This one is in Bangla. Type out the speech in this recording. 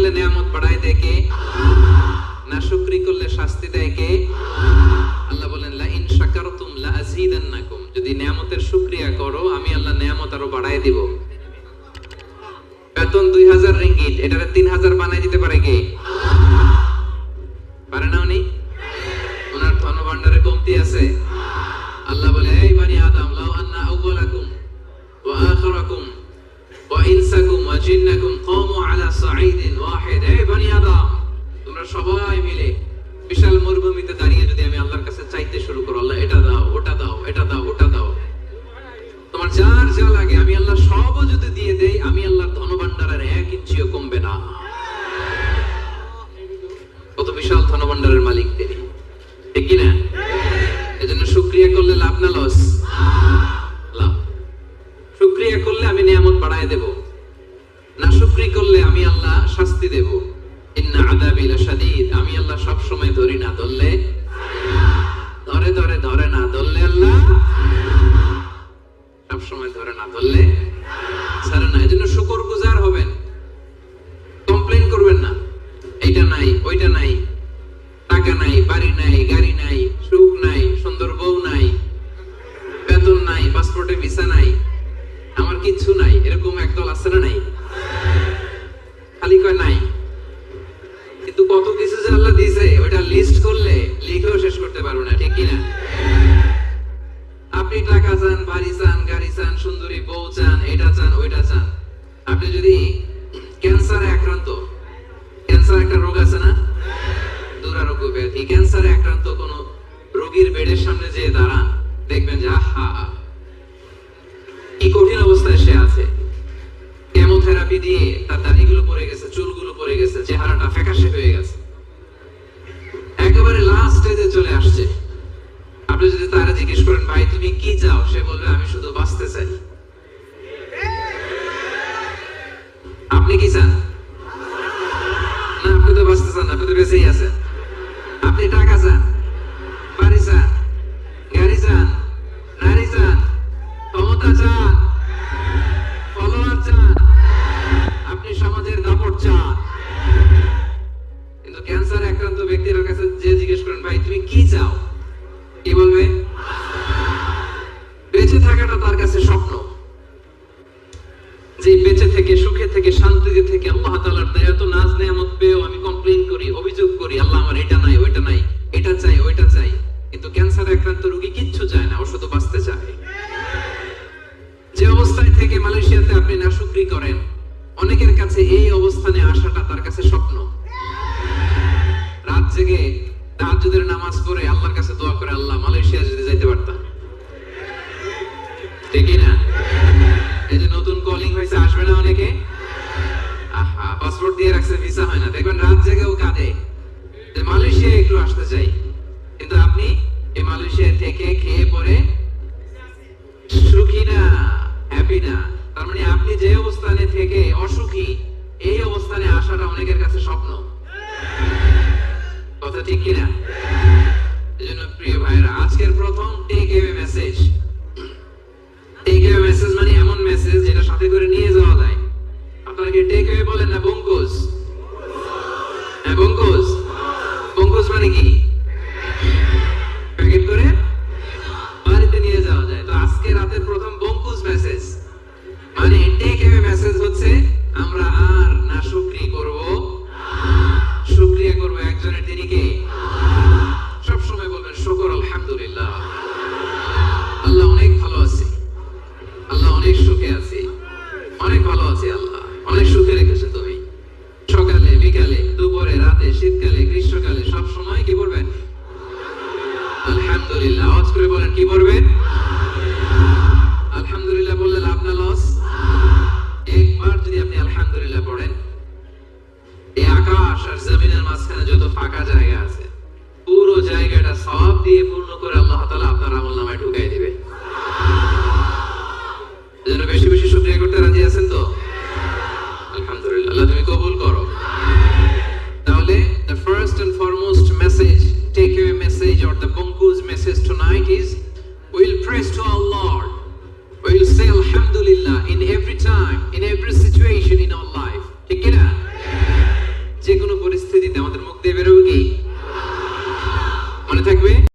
করলে নিয়ামত বাড়ায় দেয় কে? নাশুকরি করলে শাস্তি দেয় কে? আল্লাহ বলেন লা ইন শাকারতুম লা আযীদান্নাকুম, যদি নিয়ামতের শুকরিয়া করো আমি আল্লাহ নিয়ামত আরো বাড়ায় দিব। বেতন 2000 রিঙ্গিট, এটারে 3000 বানায় দিতে পারে কে? পারে না উনি? ওনার ধনভাণ্ডারে কমতি আছে? আল্লাহ বলে এই বানি আদম লাউ আন্না আউওয়ালাকুম ওয়া আখিরাকুম ওয়া ইনসাকুম ওয়া জিন্নাকুম কামু আলা সাঈদিন ওয়াহিদ, এই বানি আদম তোমরা সবাই মিলে বিশাল মরুভূমিতে দাঁড়িয়ে যদি আমি আল্লাহর কাছে চাইতে শুরু করো, আল্লাহ এটা দাও ওটা দাও এটা দাও ওটা দাও, তোমার যার যা লাগে আমি আল্লাহ সবও যদি দিয়ে দেই, আমি আল্লাহর ধনভাণ্ডারের 1 ইঞ্চিও কমবে না। কত বিশাল ধনভাণ্ডারের মালিক তিনি, ঠিক কি না? এজন্য শুকরিয়া করলে লাভ না লস? লাভ। শুকরিয়া করলে আমি নিয়ামত বাড়ায় দেব, না শুকরি করলে আমি আল্লাহ শাস্তি দেব। ইন্না আযাবি লাশাদীদ, আমি আল্লাহ সব সময় ধরি না, ধরলে ধরে ধরে ধরে না, ধরলে আল্লাহ সব সময় ধরে না, ধরলে ছাড়ে না। এজন্য শুকরগুজার হবেন, কমপ্লেইন করবেন না এইটা নাই ওইটা নাই, টাকা নাই, বাড়ি নাই, গাড়ি নাই, সুখ নাই, সুন্দর বউ নাই, বেতন নাই, পাসপোর্টে ভিসা নাই, আমার কিচ্ছু নাই, এরকম একদল আছে না? নাই, খালি কয় নাই। কিন্তু কত কিছু যে আল্লাহ দিয়েছে ওটা লিস্ট করলে লিখেও শেষ করতে পারবো না, ঠিক কি না? আপনি টাকা চান, বাড়ি চান, গাড়ি চান, সুন্দরী বউ চান, এটা চান ওইটা চান। আপনি যদি ক্যান্সারে আক্রান্ত, ক্যান্সার একটা রোগ আছে না, দুরারোগ্য ব্যাধি, ক্যান্সারে আক্রান্ত কোন রোগীর বেডের সামনে যেয়ে দাঁড়ান, দেখবেন যে আহা কি কঠিন অবস্থায় সে আছে। কেমোথেরাপি দিয়ে তার দাড়িগুলো পড়ে গেছে, চুলগুলো পড়ে গেছে, চেহারাটা ফ্যাকাশে হয়ে গেছে, একেবারে লাস্ট স্টেজে চলে আসছে। আপনি যদি তারা জিজ্ঞেস করেন ভাই তুমি কি চাও, সে বলবে আমি শুধু বাঁচতে চাই। আপনি কি চান? না, আপনি তো বাঁচতে চান, আপনি তো বেঁচেই আছেন। আপনি টাকা চান, বাড়ি চান, গাড়ি চান, নারী চান, ক্ষমতা চান, ফলোয়ার চান, আপনি সমাজের দাপট চান। কিন্তু ক্যান্সারে আক্রান্ত ব্যক্তির কাছে যে জিজ্ঞেস করেন ভাই তুমি কি চাও, কি বলবে? বেঁচে থাকাটা তার কাছে স্বপ্ন, যে বেঁচে থেকে সুখে থেকে শান্তিতে থেকে আল্লাহ তাআলার দয়া তো নাজ নেয়ামত পেয়েও আমি কমপ্লেইন করি, অভিযোগ করি, আল্লাহ আমার এটা নাই ওইটা নাই, এটা চাই ওইটা চাই। কিন্তু ক্যান্সারে আক্রান্ত রোগী কিচ্ছু চায় না, ও শুধু বাঁচতে চায়। যে অবস্থায় থেকে মালয়েশিয়াতে আপনি নাশুকরি করেন, অনেকের কাছে এই অবস্থানে আসাটা তার কাছে স্বপ্ন। রাত জেগে তাহাজ্জুদের নামাজ পড়ে আল্লাহর কাছে দোয়া করে আল্লাহ মালয়েশিয়া যদি যাইতে পারতাম, ঠিক না? এই যে নতুন কলিং হয়েছে, আসবে না অনেকে? আহা, পাসপোর্ট দিয়ে রাখছে, ভিসা হয় না, দেখবেন রাত জেগেও কাঁদে যে মালয়েশিয়া একটু আসতে চাই। কিন্তু আপনি এই মালয়েশিয়া থেকে খেয়ে পরে সুখী না, হ্যাপি না। তার মানে আপনি যে অবস্থানে থেকে অসুখী, এই অবস্থানে আসাটা অনেকের কাছে স্বপ্ন। কথা ঠিক কিনা? এজন্য প্রিয় ভাইরা, আজকের প্রথম take away message. Take away message মানে এমন মেসেজ যেটা সাথে করে নিয়ে যাওয়া যায়। আপনারা কি টেক অ্যাওয়ে বলেন না বঙ্কুজ? হ্যাঁ বঙ্কুজ। বঙ্কুজ মানে কি? প্যাকেট করে বাড়িতে নিয়ে যাওয়া যায়। তো আজকে রাতের প্রথম বঙ্কুজ মেসেজ মানে টেক অ্যাওয়ে মেসেজ হচ্ছে আমরা আর না শুকরি করব, শুকরিয়া করব একজনের, তিনি কে? সব সময় বলবেন শুকর আলহামদুলিল্লাহ, আল্লাহ অনেক ভালো আছে, আল্লাহ অনেক সুখে আছে, অনেক ভালো আছে, আল্লাহ অনেক সুখে রেখেছে তুমি। সকালে বিকালে দুপুরে রাতে শীতকালে গ্রীষ্মকালে সব সময় কি বলবেন? আলহামদুলিল্লাহ। আওয়াজ করে বলেন কি বলবেন? আলহামদুলিল্লাহ বললে লাভ না লস? একবার যদি আপনি আলহামদুলিল্লাহ পড়েন, এই আকাশ আর জমিনের মাঝখানে যত ফাঁকা জায়গা